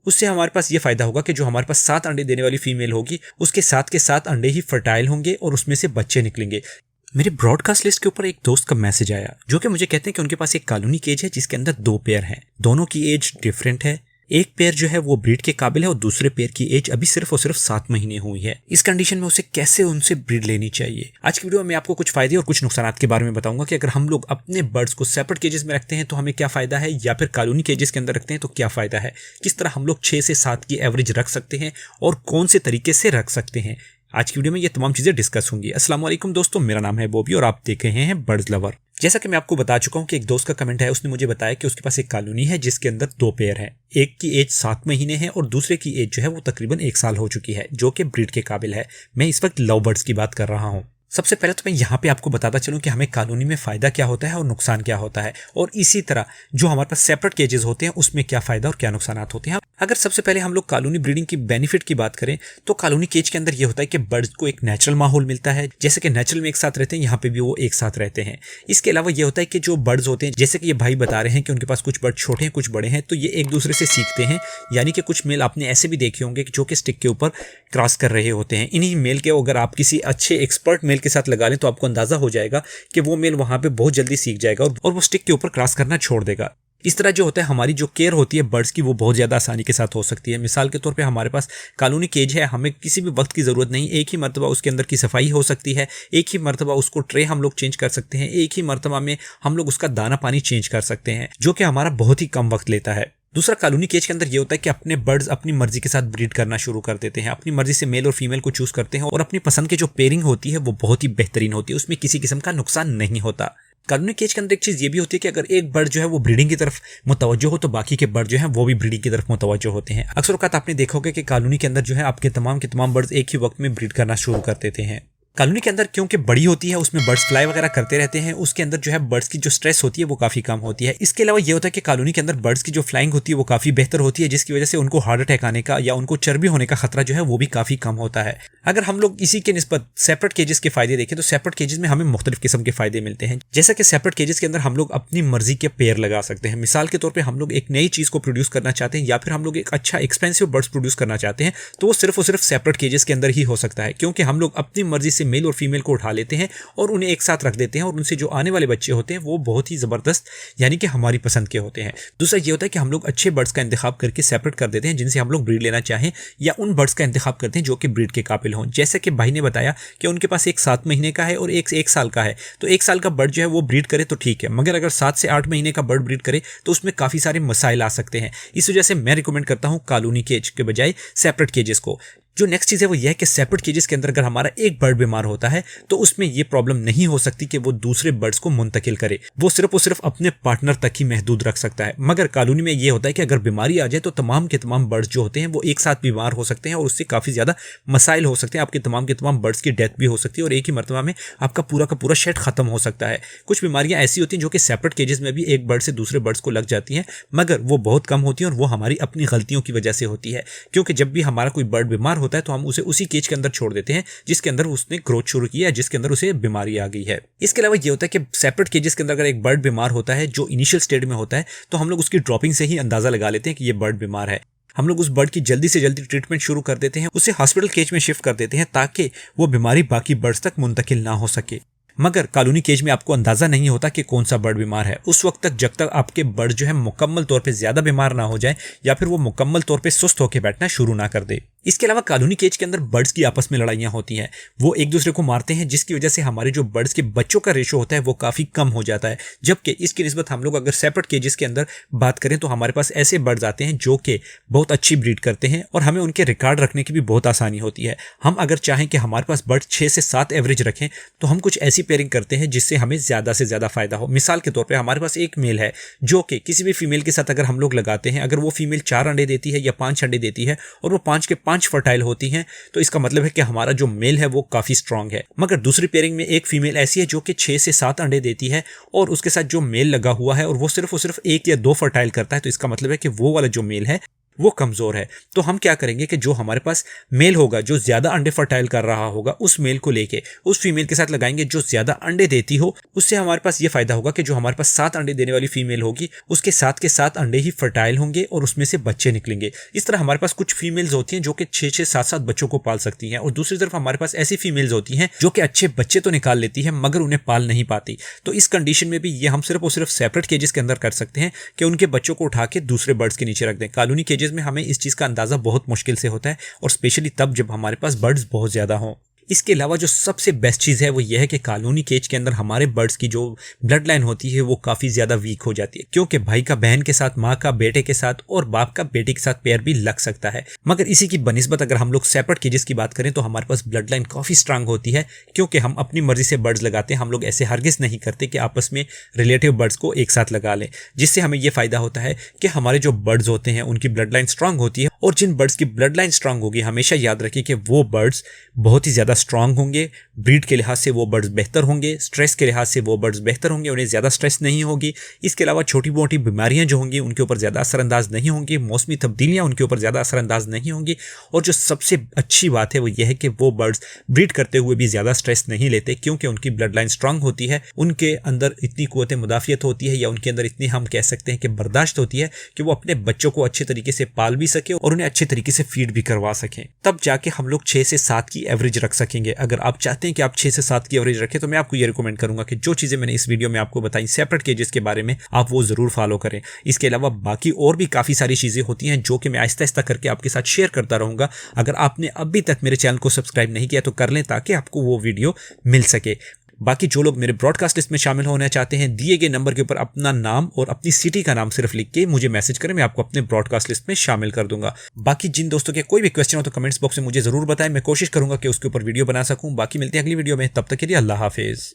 उससे हमारे पास ये फायदा होगा कि जो हमारे पास 7 अंडे देने वाली फीमेल होगी उसके 7 के 7 अंडे ही फर्टाइल होंगे और उसमें से बच्चे निकलेंगे। मेरे ब्रॉडकास्ट लिस्ट के ऊपर एक दोस्त का मैसेज आया जो कि मुझे कहते हैं कि उनके पास एक कॉलोनी केज है जिसके अंदर 2 पेयर हैं। दोनों की एज डिफरेंट है। एक पेयर जो है वो ब्रीड के काबिल है और दूसरे पेयर की एज अभी सिर्फ और सिर्फ 7 महीने हुई है। इस कंडीशन में उसे कैसे उनसे ब्रीड लेनी चाहिए, आज की वीडियो में मैं आपको कुछ फायदे और कुछ नुकसान के बारे में बताऊंगा कि अगर हम लोग अपने बर्ड्स को सेपरेट केजेस में रखते हैं तो हमें क्या फायदा है, या फिर कॉलोनी केजेस के अंदर रखते हैं तो क्या फायदा है, किस तरह हम लोग 6 से 7 की एवरेज रख सकते हैं और कौन से तरीके से रख सकते हैं। आज की वीडियो में ये तमाम चीजें डिस्कस होंगी। अस्सलाम वालेकुम दोस्तों, मेरा नाम है बॉबी और आप देख रहे हैं बर्ड्स लवर। जैसा कि मैं आपको बता चुका हूं कि एक दोस्त का कमेंट है, उसने मुझे बताया कि उसके पास एक कॉलोनी है जिसके अंदर 2 पेयर हैं। एक की एज 7 महीने है और दूसरे की एज जो है वो तकरीबन 1 साल हो चुकी है, जो कि ब्रीड के काबिल है। मैं इस वक्त लव बर्ड्स की बात कर रहा हूं। सबसे पहले तो मैं यहाँ पे आपको बताता चलूं कि हमें कॉलोनी में फायदा क्या होता है और नुकसान क्या होता है, और इसी तरह जो हमारे पास सेपरेट केजेस होते हैं उसमें क्या फायदा और क्या नुकसान होते हैं। अगर सबसे पहले हम लोग कॉलोनी ब्रीडिंग की बेनिफिट की बात करें तो कॉलोनी केज के अंदर ये होता है कि बर्ड्स को एक नेचुरल माहौल मिलता है, जैसे कि नेचुरल में एक साथ रहते हैं, यहाँ पे भी वो एक साथ रहते हैं। इसके अलावा ये होता है कि जो बर्ड्स होते हैं, जैसे कि ये भाई बता रहे हैं कि उनके पास कुछ बर्ड छोटे हैं कुछ बड़े हैं, तो ये एक दूसरे से सीखते हैं। यानी कि कुछ मेल आपने ऐसे भी देखे होंगे जो कि स्टिक के ऊपर क्रॉस कर रहे होते हैं। इन्हीं मेल के अगर आप किसी अच्छे एक्सपर्ट मेल के साथ लगा लें तो आपको अंदाजा हो जाएगा कि वो मेल वहां पे बहुत जल्दी सीख जाएगा और वो स्टिक के ऊपर क्रॉस करना छोड़ देगा। इस तरह जो होता है हमारी जो केयर होती है बर्ड्स की वो बहुत ज़्यादा आसानी के साथ हो सकती है। मिसाल के तौर पे हमारे पास कॉलोनी केज है, हमें किसी भी वक्त की ज़रूरत नहीं, एक ही मरतबा उसके अंदर की सफाई हो सकती है, एक ही मरतबा उसको ट्रे हम लोग चेंज कर सकते हैं, एक ही मरतबा में हम लोग उसका दाना पानी चेंज कर सकते हैं, जो कि हमारा बहुत ही कम वक्त लेता है। दूसरा, कॉलोनी केज के अंदर ये होता है कि अपने बर्ड्स अपनी मर्जी के साथ ब्रीड करना शुरू कर देते हैं, अपनी मर्जी से मेल और फीमेल को चूज करते हैं और अपनी पसंद की जो पेयरिंग होती है वो बहुत ही बेहतरीन होती है, उसमें किसी किस्म का नुकसान नहीं होता। कॉलोनी केज के अंदर एक चीज ये भी होती है कि अगर एक बर्ड जो है वो ब्रीडिंग की तरफ मुतवज्जो हो तो बाकी के बर्ड जो है वो भी ब्रीडिंग की तरफ मुतवज्जो होते हैं। अक्सर औक़ात आपने देखा होगा कि कॉलोनी के अंदर जो है आपके तमाम के तमाम बर्ड्स एक ही वक्त में ब्रीड करना शुरू कर देते हैं। कॉलोनी के अंदर क्योंकि बड़ी होती है, उसमें बर्ड्स फ्लाई वगैरह करते रहते हैं, उसके अंदर जो है बर्ड्स की जो स्ट्रेस होती है वो काफ़ी कम होती है। इसके अलावा ये होता है कि कॉलोनी के अंदर बर्ड्स की जो फ्लाइंग होती है वो काफ़ी बेहतर होती है, जिसकी वजह से उनको हार्ट अटैक आने का या उनको चर्बी होने का खतरा जो है वो भी काफ़ी कम होता है। अगर हम लोग इसी के निस्बत सेपरेट केजेस के फायदे देखें तो सेपरेट केजेस में हमें मुख्तलिफ किस्म के फायदे मिलते हैं। जैसा कि सेपरेट केजेस के अंदर हम लोग अपनी मर्जी के पेयर लगा सकते हैं। मिसाल के तौर पर हम लोग एक नई चीज़ को प्रोड्यूस करना चाहते हैं या फिर हम लोग एक अच्छा एक्सपेंसिव बर्ड्स प्रोड्यूस करना चाहते हैं, तो वो सिर्फ और सिर्फ सेपरेट केजेस के अंदर ही हो सकता है, क्योंकि हम लोग अपनी मर्जी से मेल और फीमेल को लेते हैं और उन्हें एक साथ रख देते हैं और उनसे जो आने वाले बच्चे होते हैं वो बहुत ही जबरदस्त यानी कि हमारी पसंद के होते हैं। दूसरा ये होता है कि हम लोग अच्छे बर्ड्स का इंतखाब करके सेपरेट कर देते हैं जिनसे हम लोग ब्रीड लेना चाहें, या उन बर्ड्स का इंतखाब करते हैं जो कि ब्रीड के काबिल हों। जैसे कि भाई ने बताया कि उनके पास एक 7 महीने का है और एक साल का है, तो 1 साल का बर्ड जो है वो ब्रीड करे तो ठीक है, मगर अगर 7 से 8 महीने का बर्ड ब्रीड करे तो उसमें काफ़ी सारे मसाइल आ सकते हैं। इस वजह से मैं रिकमेंड करता हूँ कॉलोनी केज के बजाय सेपरेट केजेस को। जो नेक्स्ट चीज़ है वो यह है कि सेपरेट केजेस के अंदर अगर हमारा एक बर्ड बीमार होता है तो उसमें यह प्रॉब्लम नहीं हो सकती कि वो दूसरे बर्ड्स को मुंतकिल करे, वो सिर्फ और सिर्फ अपने पार्टनर तक ही महदूद रख सकता है। मगर कॉलोनी में यह होता है कि अगर बीमारी आ जाए तो तमाम के तमाम बर्ड्स जो होते हैं वो एक साथ बीमार हो सकते हैं और उससे काफ़ी ज़्यादा मसाइल हो सकते हैं। आपके तमाम के तमाम बर्ड्स की डेथ भी हो सकती है और एक ही मरतबा में आपका पूरा का पूरा शेड खत्म हो सकता है। कुछ बीमारियां ऐसी होती हैं जो कि सेपरेट केजेस में भी एक बर्ड से दूसरे बर्ड्स को लग जाती हैं, मगर वो बहुत कम होती हैं और वो हमारी अपनी गलतियों की वजह से होती है, क्योंकि जब भी हमारा कोई बर्ड बीमार होता है तो हम उसे उसी केज के अंदर छोड़ देते हैं जिसके अंदर उसने ग्रोथ शुरू किया, जिसके अंदर उसे बीमारी आ गई है। इसके अलावा ये होता है कि सेपरेट केजेस के अंदर अगर एक बर्ड बीमार होता है जो इनिशियल स्टेज में होता है तो हम लोग उसकी ड्रॉपिंग से ही अंदाजा लगा लेते हैं कि ये बर्ड बीमार है। हम लोग उस बर्ड की जल्दी से जल्दी ट्रीटमेंट शुरू कर देते हैं, उसे हॉस्पिटल केज में शिफ्ट कर देते हैं ताकि वो बीमारी बाकी बर्ड्स तक मुंतकिल ना हो सके। मगर कॉलोनी केज में आपको अंदाजा नहीं होता कि कौन सा बर्ड बीमार है उस वक्त तक, जब तक आपके बर्ड जो है मुकम्मल तौर पे ज्यादा बीमार ना हो जाए या फिर वो मुकम्मल तौर पे सुस्त होकर बैठना शुरू ना कर दे। इसके अलावा कॉलोनी केज के अंदर बर्ड्स की आपस में लड़ाइयाँ होती हैं, वो एक दूसरे को मारते हैं, जिसकी वजह से हमारे जो बर्ड्स के बच्चों का रेशो होता है वो काफ़ी कम हो जाता है। जबकि इसकी निस्बत हम लोग अगर सेपरेट केजेस के अंदर बात करें तो हमारे पास ऐसे बर्ड्स आते हैं जो कि बहुत अच्छी ब्रीड करते हैं और हमें उनके रिकॉर्ड रखने की भी बहुत आसानी होती है। हम अगर चाहें कि हमारे पास बर्ड 6 से 7 एवरेज रखें तो हम कुछ ऐसी पेयरिंग करते हैं जिससे हमें ज़्यादा से ज़्यादा फायदा हो। मिसाल के तौर पर हमारे पास एक मेल है जो कि किसी भी फीमेल के साथ अगर हम लोग लगाते हैं, अगर वो फीमेल 4 अंडे देती है या 5 अंडे देती है और वो 5 के 5 फर्टाइल होती है तो इसका मतलब है कि हमारा जो मेल है वो काफी स्ट्रांग है। मगर दूसरी पेयरिंग में एक फीमेल ऐसी है जो कि 6 से 7 अंडे देती है और उसके साथ जो मेल लगा हुआ है और वो सिर्फ 1 या 2 फर्टाइल करता है, तो इसका मतलब है कि वो वाला जो मेल है वो कमज़ोर है। तो हम क्या करेंगे कि जो हमारे पास मेल होगा, जो ज़्यादा अंडे फर्टाइल कर रहा होगा, उस मेल को लेके उस फीमेल के साथ लगाएंगे जो ज़्यादा अंडे देती हो। उससे हमारे पास ये फ़ायदा होगा कि जो हमारे पास 7 अंडे देने वाली फीमेल होगी, उसके साथ के 7 अंडे ही फर्टाइल होंगे और उसमें से बच्चे निकलेंगे। इस तरह हमारे पास कुछ फीमेल्स होती हैं जो कि 6-6, 7-7 बच्चों को पाल सकती हैं, और दूसरी तरफ हमारे पास ऐसी फीमेल्स होती हैं जो कि अच्छे बच्चे तो निकाल लेती हैं मगर उन्हें पाल नहीं पाती। तो इस कंडीशन में भी ये हम सिर्फ और सिर्फ सेपरेट केजेस के अंदर कर सकते हैं कि उनके बच्चों को उठा के दूसरे बर्ड्स के नीचे रख दें। कॉलोनी केजेस में हमें इस चीज़ का अंदाज़ा बहुत मुश्किल से होता है, और स्पेशली तब जब हमारे पास बर्ड्स बहुत ज़्यादा हों। इसके अलावा जो सबसे बेस्ट चीज़ है वो यह है कि कॉलोनी केज के अंदर हमारे बर्ड्स की जो ब्लड लाइन होती है वो काफ़ी ज़्यादा वीक हो जाती है, क्योंकि भाई का बहन के साथ, माँ का बेटे के साथ और बाप का बेटे के साथ पेयर भी लग सकता है। मगर इसी की बनिस्बत अगर हम लोग सेपरेट केजेस की बात करें तो हमारे पास ब्लड लाइन काफ़ी स्ट्रांग होती है, क्योंकि हम अपनी मर्जी से बर्ड्स लगाते हैं। हम लोग ऐसे हरगिज़ नहीं करते कि आपस में रिलेटिव बर्ड्स को एक साथ लगा लें, जिससे हमें यह फ़ायदा होता है कि हमारे जो बर्ड्स होते हैं उनकी ब्लड लाइन स्ट्रांग होती है, और जिन बर्ड्स की ब्लड लाइन स्ट्रांग होगी हमेशा याद रखिए कि वो बर्ड्स बहुत ही ज़्यादा स्ट्रांग होंगे, ब्रीड के लिहाज से वो बर्ड्स बेहतर होंगे, स्ट्रेस के लिहाज से वो बर्ड्स बेहतर होंगे, उन्हें ज़्यादा स्ट्रेस नहीं होगी। इसके अलावा छोटी मोटी बीमारियां जो होंगी उनके ऊपर ज़्यादा असरअंदाज नहीं होंगी, मौसमी तब्दीलियां उनके ऊपर ज़्यादा असरअंदाज नहीं होंगी। और जो सबसे अच्छी बात है वो यह है कि वो बर्ड्स ब्रीड करते हुए भी ज़्यादा स्ट्रेस नहीं लेते, क्योंकि उनकी ब्लड लाइन स्ट्रांग होती है, उनके अंदर इतनी क़ुव्वत मुदाफ़ियत होती है, या उनके अंदर इतनी हम कह सकते हैं कि बर्दाश्त होती है कि वो अपने बच्चों को अच्छे तरीके से पाल भी सके और उन्हें अच्छे तरीके से फीड भी करवा सकें। तब जाके हम लोग 6 से 7 की एवरेज रख सकेंगे। अगर आप चाहते हैं कि आप 6 से 7 की एवरेज रखें तो मैं आपको ये रिकमेंड करूंगा कि जो चीज़ें मैंने इस वीडियो में आपको बताई सेपरेट केजेस के बारे में, आप वो ज़रूर फॉलो करें। इसके अलावा बाकी और भी काफ़ी सारी चीज़ें होती हैं जो कि मैं आहिस्ता आहिस्ता करके आपके साथ शेयर करता रहूँगा। अगर आपने अभी तक मेरे चैनल को सब्सक्राइब नहीं किया तो कर लें, ताकि आपको वो वीडियो मिल सके। बाकी जो लोग मेरे ब्रॉडकास्ट लिस्ट में शामिल होना चाहते हैं, दिए गए नंबर के ऊपर अपना नाम और अपनी सिटी का नाम सिर्फ लिख के मुझे मैसेज करें, मैं आपको अपने ब्रॉडकास्ट लिस्ट में शामिल कर दूंगा। बाकी जिन दोस्तों के कोई भी क्वेश्चन हो तो कमेंट्स बॉक्स में मुझे जरूर बताएं, मैं कोशिश करूंगा कि उसके ऊपर वीडियो बना सकूं। बाकी मिलते हैं अगली वीडियो में, तब तक के लिए अल्लाह हाफिज।